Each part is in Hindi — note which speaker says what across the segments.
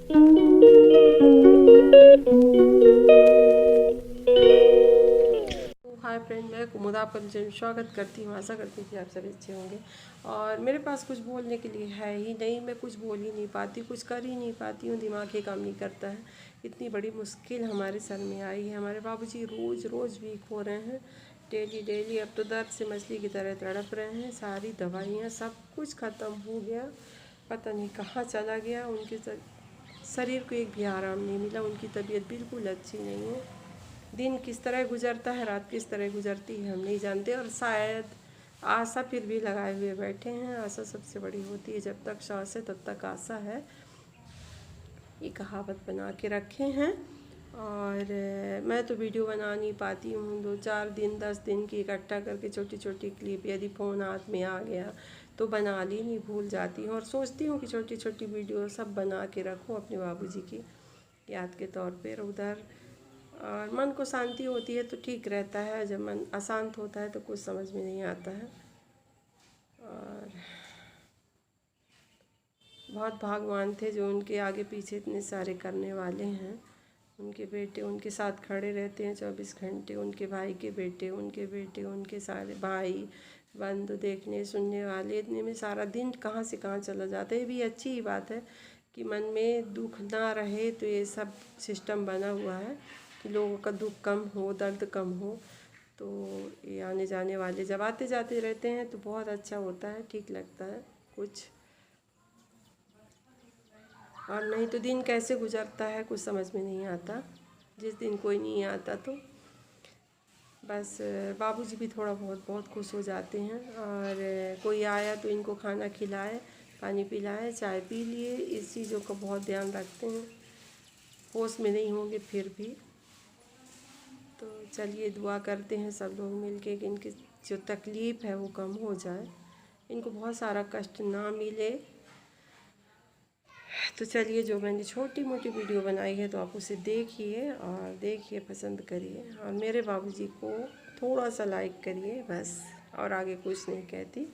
Speaker 1: हाय फ्रेंड, मैं कुमुद आपका स्वागत करती हूँ। आशा करती हूँ कि आप सभी अच्छे होंगे। और मेरे पास कुछ बोलने के लिए है ही नहीं, मैं कुछ बोल ही नहीं पाती, कुछ कर ही नहीं पाती हूँ, दिमाग ही काम नहीं करता है। इतनी बड़ी मुश्किल हमारे सर में आई है। हमारे बाबूजी रोज़ रोज़ वीक हो रहे हैं, डेली डेली। अब तो दर्द से मछली की तरह तड़प रहे हैं। सारी दवाइयाँ सब कुछ ख़त्म हो गया, पता नहीं कहाँ चला गया। उनके शरीर को एक भी आराम नहीं मिला, उनकी तबीयत बिल्कुल अच्छी नहीं है। दिन किस तरह गुजरता है, रात किस तरह गुजरती है, हम नहीं जानते। और शायद आशा फिर भी लगाए हुए बैठे हैं। आशा सबसे बड़ी होती है, जब तक सांस है तब तक आशा है, ये कहावत बना के रखे हैं। और मैं तो वीडियो बना नहीं पाती हूँ। 2-4 दिन 10 दिन की इकट्ठा करके छोटी छोटी क्लिप, यदि फ़ोन हाथ में आ गया तो बना ली, नहीं भूल जाती हूँ। और सोचती हूँ कि छोटी छोटी वीडियो सब बना के रखूँ अपने बाबूजी की याद के तौर पर उधर। और मन को शांति होती है तो ठीक रहता है, जब मन अशांत होता है तो कुछ समझ में नहीं आता है। और बहुत भाग्यवान थे जो उनके आगे पीछे इतने सारे करने वाले हैं। उनके बेटे उनके साथ खड़े रहते हैं 24 घंटे, उनके भाई के बेटे, उनके सारे भाई बंधु देखने सुनने वाले, इतने में सारा दिन कहाँ से कहाँ चला जाता है। ये भी अच्छी ही बात है कि मन में दुख ना रहे, तो ये सब सिस्टम बना हुआ है कि लोगों का दुख कम हो, दर्द कम हो। तो ये आने जाने वाले जब आते जाते रहते हैं तो बहुत अच्छा होता है, ठीक लगता है कुछ। और नहीं तो दिन कैसे गुजरता है कुछ समझ में नहीं आता। जिस दिन कोई नहीं आता तो बस बाबूजी भी थोड़ा बहुत खुश हो जाते हैं। और कोई आया तो इनको खाना खिलाए, पानी पिलाए, चाय पी लिए, इस चीज़ों का बहुत ध्यान रखते हैं। होश में नहीं होंगे फिर भी। तो चलिए दुआ करते हैं सब लोग मिलके कि इनकी जो तकलीफ़ है वो कम हो जाए, इनको बहुत सारा कष्ट ना मिले। तो चलिए, जो मैंने छोटी मोटी वीडियो बनाई है तो आप उसे देखिए और देखिए, पसंद करिए और मेरे बाबूजी को थोड़ा सा लाइक करिए बस, और आगे कुछ नहीं कहती।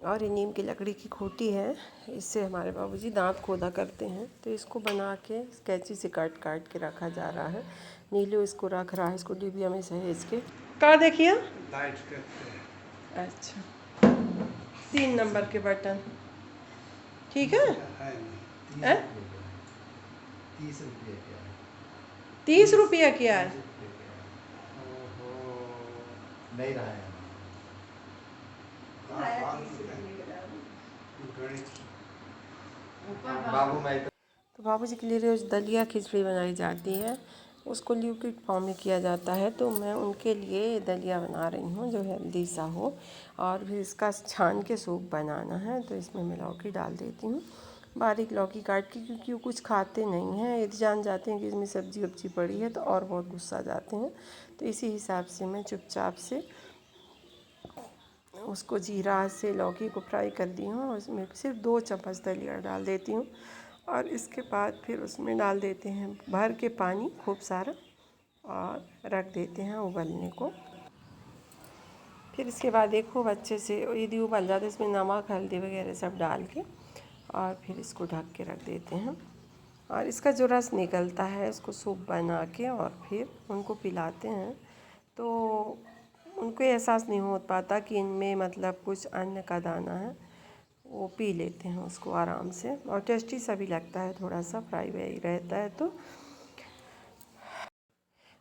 Speaker 1: और ये नीम की लकड़ी की खोटी है, इससे हमारे बाबूजी दांत खोदा करते हैं। तो इसको बना के कैंची से काट काट के रखा जा रहा है। नीलू इसको रख रहा है, इसको डिबिया में सहेज के। कहाँ देखिए, अच्छा 3 नंबर के बटन, ठीक है। 30 रुपया क्या है?
Speaker 2: नहीं रहा है बाबू। मैं
Speaker 1: तो बाबूजी के लिए रोज़ दलिया खिचड़ी बनाई जाती है, उसको लिक्विड फॉर्म में किया जाता है। तो मैं उनके लिए दलिया बना रही हूँ जो हेल्दी सा हो। और फिर इसका छान के सूप बनाना है, तो इसमें मैं लौकी डाल देती हूँ, बारीक लौकी काट के, क्योंकि वो कुछ खाते नहीं हैं। यदि जान जाते हैं कि इसमें सब्जी वब्जी पड़ी है तो और बहुत गुस्सा आ जाते हैं। तो इसी हिसाब से मैं चुपचाप से उसको जीरा से लौकी को फ्राई कर दी हूँ और उसमें सिर्फ 2 चम्मच दलिया डाल देती हूँ। और इसके बाद फिर उसमें डाल देते हैं भर के पानी खूब सारा, और रख देते हैं उबलने को। फिर इसके बाद एक खूब अच्छे से यदि उबल जाता है, इसमें नमक हल्दी वगैरह सब डाल के, और फिर इसको ढक के रख देते हैं। और इसका जो रस निकलता है उसको सूप बना के और फिर उनको पिलाते हैं। तो उनको एहसास नहीं हो पाता कि इनमें मतलब कुछ अन्न का दाना है, वो पी लेते हैं उसको आराम से। और टेस्टी सा भी लगता है, थोड़ा सा फ्राई व्राई रहता है तो।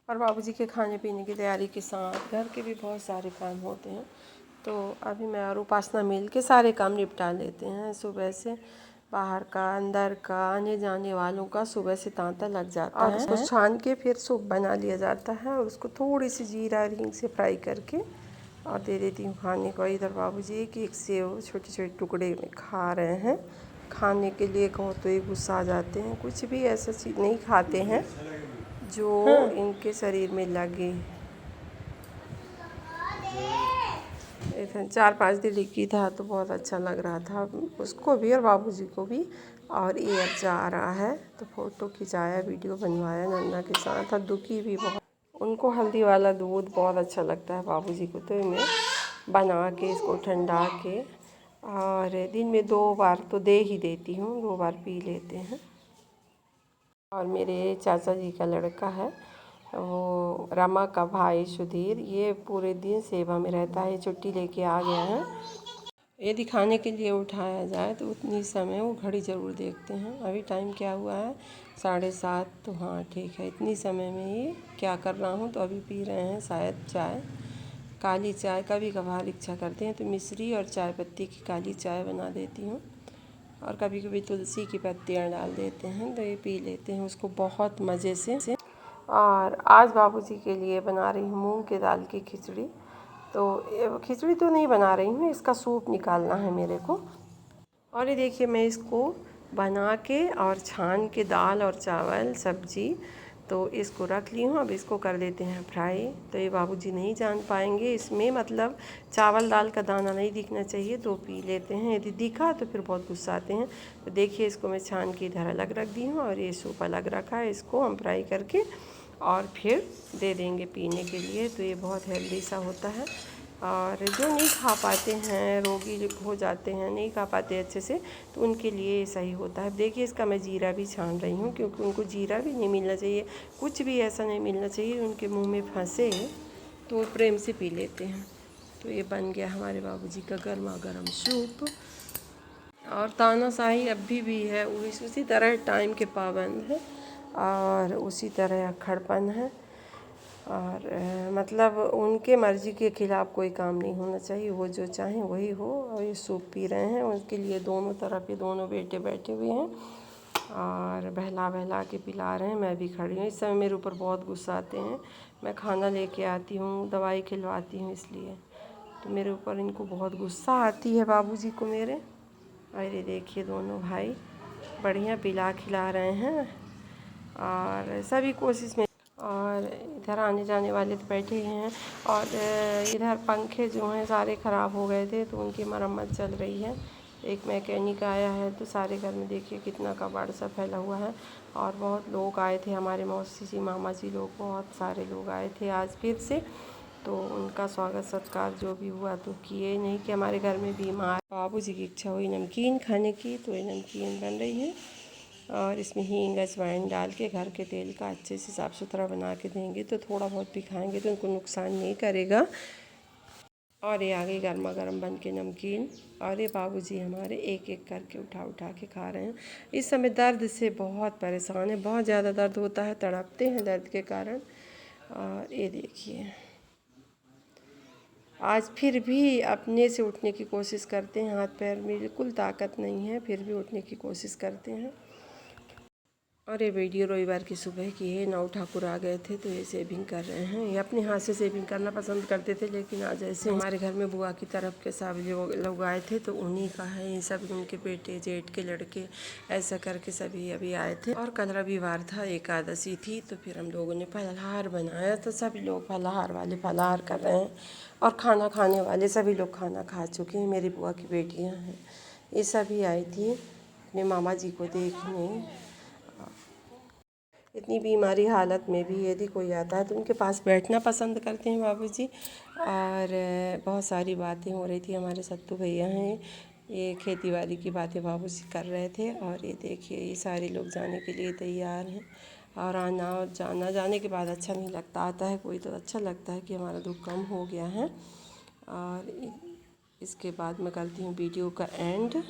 Speaker 1: और बाबूजी के खाने पीने की तैयारी के साथ घर के भी बहुत सारे काम होते हैं। तो अभी मैं और उपासना मिल के सारे काम निपटा लेते हैं। सुबह से बाहर का, अंदर का, आने जाने वालों का सुबह से तांता लग जाता है। और उसको छान के फिर सूप बना लिया जाता है, और उसको थोड़ी सी जीरा हींग से फ्राई करके और दे देती हूँ खाने को। इधर बाबूजी एक सेव छोटे छोटे टुकड़े में खा रहे हैं। खाने के लिए कहो तो ये गुस्सा आ जाते हैं, कुछ भी ऐसा चीज़ नहीं खाते हैं जो इनके शरीर में लगे। 4-5 दिन लिखी था तो बहुत अच्छा लग रहा था उसको भी और बाबूजी को भी। और ये अब जा रहा है तो फ़ोटो खिंचाया, वीडियो बनवाया नन्ना के साथ। और दुखी भी बहुत, उनको हल्दी वाला दूध बहुत अच्छा लगता है बाबूजी को। तो मैं बना के इसको ठंडा के, और दिन में 2 बार तो दे ही देती हूँ, 2 बार पी लेते हैं। और मेरे चाचा जी का लड़का है वो रमा का भाई सुधीर, ये पूरे दिन सेवा में रहता है, छुट्टी लेके आ गया है। यदि खाने के लिए उठाया जाए तो उतनी समय वो घड़ी ज़रूर देखते हैं। अभी टाइम क्या हुआ है, 7:30। तो हाँ ठीक है, इतनी समय में ये क्या कर रहा हूँ, तो अभी पी रहे हैं शायद चाय, काली चाय। कभी कभार इच्छा करते हैं तो मिश्री और चाय पत्ती की काली चाय बना देती हूँ, और कभी कभी तुलसी की पत्तियाँ डाल देते हैं तो ये पी लेते हैं उसको बहुत मज़े से। और आज बाबूजी के लिए बना रही हूँ मूंग की दाल की खिचड़ी। तो खिचड़ी तो नहीं बना रही हूँ, इसका सूप निकालना है मेरे को। और ये देखिए मैं इसको बना के और छान के दाल और चावल सब्जी तो इसको रख ली हूँ। अब इसको कर देते हैं फ्राई। तो ये बाबूजी नहीं जान पाएंगे, इसमें मतलब चावल दाल का दाना नहीं दिखना चाहिए तो पी लेते हैं, यदि दिखा तो फिर बहुत गुस्सा आते हैं। तो देखिए इसको मैं छान के इधर अलग रख दी हूँ और ये सूप अलग रखा है, इसको हम फ्राई करके और फिर दे देंगे पीने के लिए। तो ये बहुत हेल्दी सा होता है, और जो नहीं खा पाते हैं, रोगी जो हो जाते हैं, नहीं खा पाते अच्छे से, तो उनके लिए सही होता है। देखिए इसका मैं जीरा भी छान रही हूँ, क्योंकि उनको जीरा भी नहीं मिलना चाहिए, कुछ भी ऐसा नहीं मिलना चाहिए उनके मुंह में फंसे, तो वो प्रेम से पी लेते हैं। तो ये बन गया हमारे बाबूजी का गर्मा गर्म सूप। और तानाशाही अभी भी है, उसी तरह टाइम के पाबंद है और उसी तरह अक्खड़पन है, और मतलब उनके मर्ज़ी के ख़िलाफ़ कोई काम नहीं होना चाहिए, वो जो चाहें वही हो। और ये सूप पी रहे हैं, उनके लिए दोनों तरफ ये दोनों बेटे बैठे हुए हैं और बहला बहला के पिला रहे हैं। मैं भी खड़ी हूँ। इस समय मेरे ऊपर बहुत गुस्सा आते हैं, मैं खाना लेके आती हूँ, दवाई खिलवाती हूँ, इसलिए तो मेरे ऊपर इनको बहुत गुस्सा आती है बाबूजी को मेरे। अरे देखिए दोनों भाई बढ़िया पिला खिला रहे हैं, और सभी कोशिश में। और इधर आने जाने वाले तो बैठे ही हैं, और इधर पंखे जो हैं सारे ख़राब हो गए थे तो उनकी मरम्मत चल रही है। एक मैकेनिक आया है, तो सारे घर में देखिए कितना कबाड़ सा फैला हुआ है। और बहुत लोग आए थे, हमारे मौसी जी मामा जी लोग, बहुत सारे लोग आए थे आज फिर से। तो उनका स्वागत सत्कार जो भी हुआ तो किए, नहीं कि हमारे घर में बीमार बाबूजी की इच्छा हुई नमकीन खाने की, तो ये नमकीन बन रही है। और इसमें हींग अजवाइन डाल के घर के तेल का अच्छे से साफ़ सुथरा बना के देंगे तो थोड़ा बहुत भी खाएंगे तो उनको नुकसान नहीं करेगा। और ये आगे गर्मा गर्म बन के नमकीन, और ये बाबूजी हमारे एक एक करके उठा उठा के खा रहे हैं। इस समय दर्द से बहुत परेशान है, बहुत ज़्यादा दर्द होता है, तड़पते हैं दर्द के कारण। और ये देखिए आज फिर भी अपने से उठने की कोशिश करते हैं, हाथ पैर में बिल्कुल ताकत नहीं है, फिर भी उठने की कोशिश करते हैं। और ये वीडियो रविवार की सुबह की है। नौ ठाकुर आ गए थे तो ये सेविंग कर रहे हैं। ये अपने हाथ से सेविंग करना पसंद करते थे, लेकिन आज ऐसे हमारे घर में बुआ की तरफ के सब लोग आए थे तो उन्हीं का है ये सब, उनके बेटे जेठ के लड़के ऐसा करके सभी अभी आए थे। और कल रविवार था, एकादशी थी, तो फिर हम लोगों ने फलाहार बनाया, तो सभी लोग फलाहार वाले फलाहार कर रहे हैं, और खाना खाने वाले सभी लोग खाना खा चुके हैं। मेरी बुआ की बेटियाँ हैं, ये सभी आई थी अपने मामा जी को देखने। इतनी बीमारी हालत में भी यदि कोई आता है तो उनके पास बैठना पसंद करते हैं बाबूजी। और बहुत सारी बातें हो रही थी, हमारे सत्तू भैया हैं, ये खेती बाड़ी की बातें बाबूजी कर रहे थे। और ये देखिए ये सारे लोग जाने के लिए तैयार हैं, और आना और जाना, जाने के बाद अच्छा नहीं लगता, आता है कोई तो अच्छा लगता है कि हमारा दुख कम हो गया है। और इसके बाद मैं करती हूँ वीडियो का एंड।